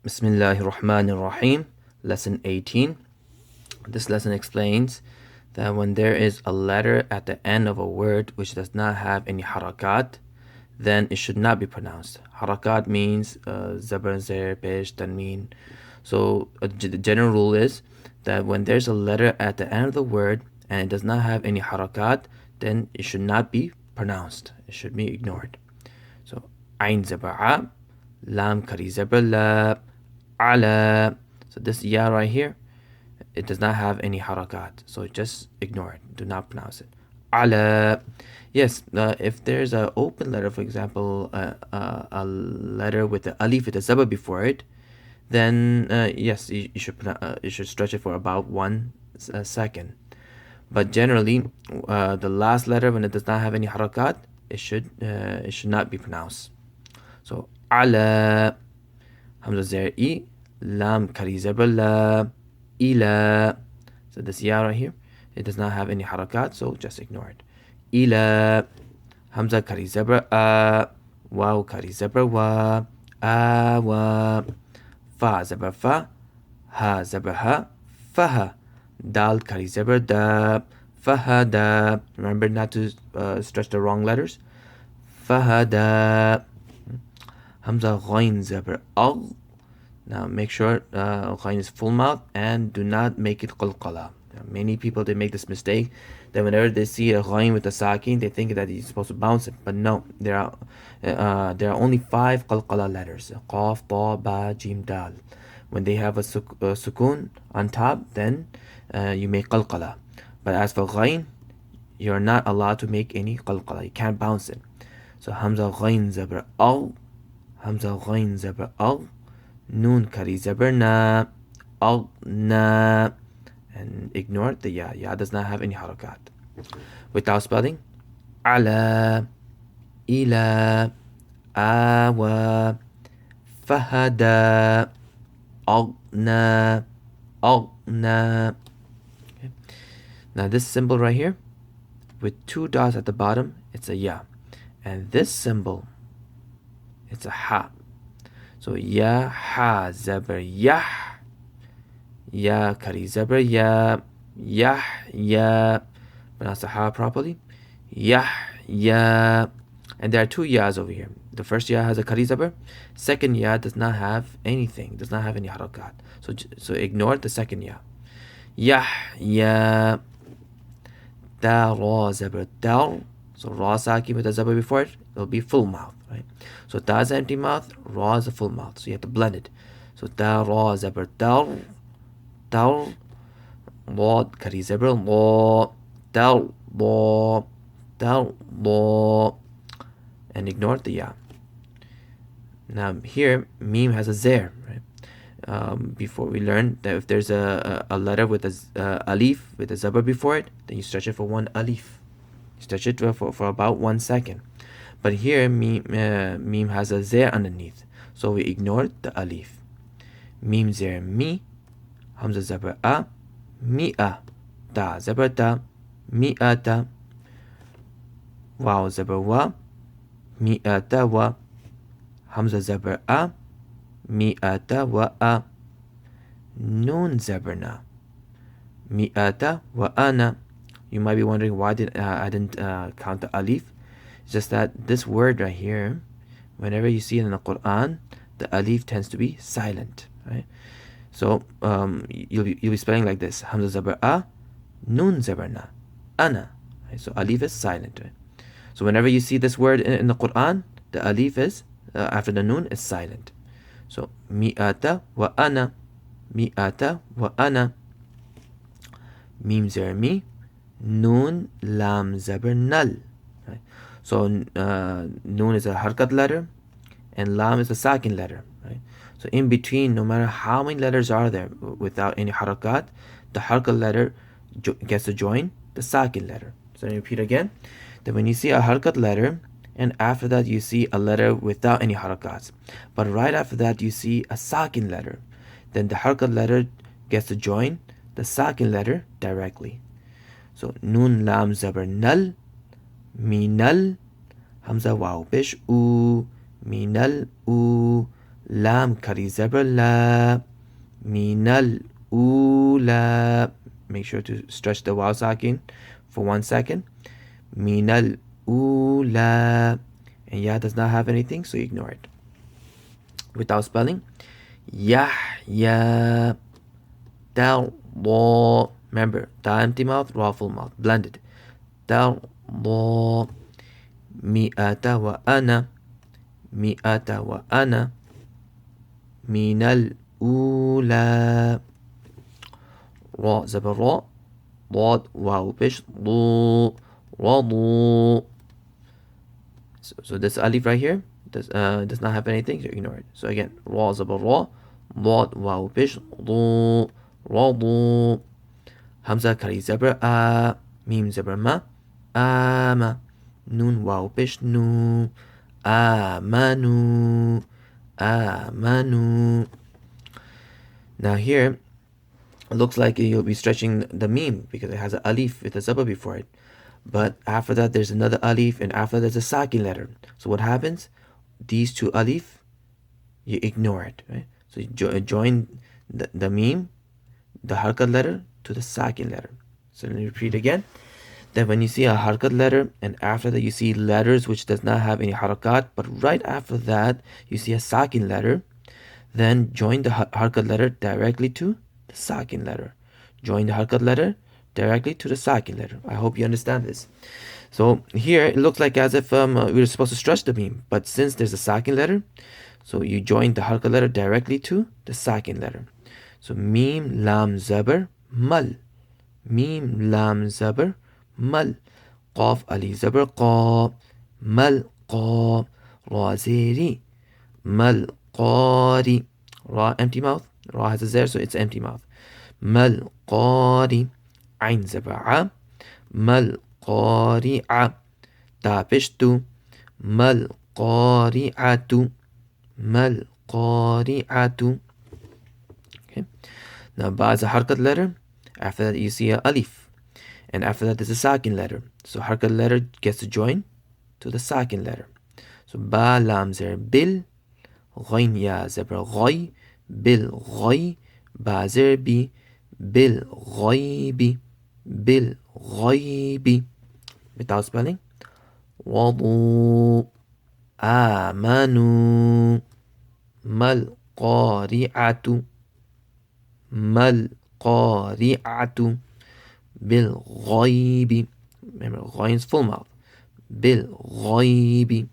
Bismillahir Rahmanir Rahim, lesson 18. This lesson explains that when there is a letter at the end of a word which does not have any harakat, then it should not be pronounced. Harakat means zabar, zer, pesh, tanween. So the general rule is that when there's a letter at the end of the word and it does not have any harakat, then it should not be pronounced. It should be ignored. So ayn zabar a, lam kari zabar la, ala. So this ya right here, it does not have any harakat, so just ignore it. Do not pronounce it. Ala. Yes, if there's an open letter, for example, a letter with the alif with the zaba before it, then yes, you should stretch it for about 1 second. But generally, the last letter, when it does not have any harakat, it should not be pronounced. So ala, hamza zer I, lam kari zabar la, ila. So this ya right here, it does not have any harakat, so just ignore it. Ila, hamza kari zabar a, waw kari zabar wa, awa, fa zabar fa, ha zabar ha, faha, dal kari zabar da, fahada. Remember not to stretch the wrong letters. Fahada. Hamza ghain zabar al. Now make sure ghain is full mouth and do not make it qalqala. Many people, they make this mistake that whenever they see a ghain with a sakin, they think that you're supposed to bounce it. But no, there are only 5 qalqala letters: qaf, ta, ba, jim, dal. When they have a sukoon on top, then you make qalqala. But as for ghain, you're not allowed to make any qalqala. You can't bounce it. So hamza ghain zabar al, hamza ghain zabar al, noon kari zabar na, al na, and ignore the ya. Ya does not have any harakat. Without spelling, ala, ila, awa, fahada, alna, alna. Okay. Now this symbol right here, with 2 dots at the bottom, it's a ya. And this symbol, it's a ha. So ya, ha, zabar, yah. Ya, kari, zabar, ya. Yah, ya. Pronounce the ha properly. Yah, ya. And there are 2 yas over here. The first ya has a kari zabar. Second ya does not have anything, does not have any harakat. So ignore the second ya. Yah, ya. Da, ra, zabar, dal. So ra sakin with a zabar before it, it'll be full mouth, right? So da is empty mouth, ra is a full mouth. So you have to blend it. So da, ra, zabar, dal, dal, la, kari zabar, la, dal, la, dal, la, and ignore the ya. Now here, mim has a zer, right? Before we learned that if there's a letter with a alif with a zabar before it, then you stretch it for 1 alif. You stretch it for about 1 second. But here, mim has a zer underneath, so we ignore the alif. Mim zer mi, hamza zabar a, mi'a, da zabar da, mi'ata, waw zabar wa, mi'ata wa, hamza zabar a, mi'ata wa a, noon zabar na, mi'ata wa ana. You might be wondering why I didn't count the alif. It's just that this word right here, whenever you see it in the Quran, the alif tends to be silent, right? So you'll be spelling like this: hamza zabar a, noon zabar na, ana. Right? So alif is silent. Right? So whenever you see this word in the Quran, the alif is after the noon is silent. So mi'ata wa ana, mi'ata wa ana. Mim zer mi, noon lam zabar nal. Right? So noon is a harkat letter and lam is a sakin letter. Right? So in between, no matter how many letters are there without any harakat, the harkat letter gets to join the sakin letter. So I repeat again, that when you see a harkat letter and after that you see a letter without any harakats, but right after that you see a sakin letter, then the harkat letter gets to join the sakin letter directly. So noon lam zabar nal, minal, hamza waw pesh u, minal u, Lam kari zebra la. Minal ula. Make sure to stretch the waw sakin for 1 second. Minal ula. And ya does not have anything, so ignore it. Without spelling. Yahya. Dal law. Remember, da empty mouth, raw full mouth, blended. Dal law. Mi'ata wa ana. Mi'ata wa ana. Minal ula. Ra زبر را. ضاد واو بش ضو. رضو. So this alif right here does not have anything, so ignore it. So again, ra زبر را. ضاد واو بش ضو. رضو. Hamza kari zebra a. Mim zebra ma. Ama. Nun waw pish nu. Amanu. Amanu. Now here, it looks like you'll be stretching the meme because it has an alif with a zaba before it. But after that, there's another alif, and after that, there's a sakin letter. So what happens? These two alif, you ignore it, right? So you join the meme, the harkat letter, to the sakin letter. So let me repeat again. Then when you see a harkat letter, and after that you see letters which does not have any harakat, but right after that you see a sakin letter, then join the harkat letter directly to the sakin letter. Join the harkat letter directly to the sakin letter. I hope you understand this. So here it looks like as if we were supposed to stretch the meme, but since there's a sakin letter, so you join the harkat letter directly to the sakin letter. So mim lam zabar mal. Mim lam zabar mal. Qaf ali zabar qa. Mal qa. Ra zeri. Mal qari. Ra empty mouth. Ra has a zer, so it's empty mouth. Mal qari. Ain zabar a. Mal qari'a. Ta pishtu. Mal qari'atu. Mal qari'atu. Okay. Now ba is a harkat letter. After that you see a alif, and after that there's a sakin letter. So harkat letter gets to join to the sakin letter. So ba lam zer bil. Ghain ya zebra ghay. Bil ghay. Ba zer bi. Bil ghaybi. Bil ghaybi. Without spelling. Wadu. Amanu. Mal qari'atu. Mal qari'atu. Bil ghaybi. Remember, ghayn is full mouth. Bil ghaybi.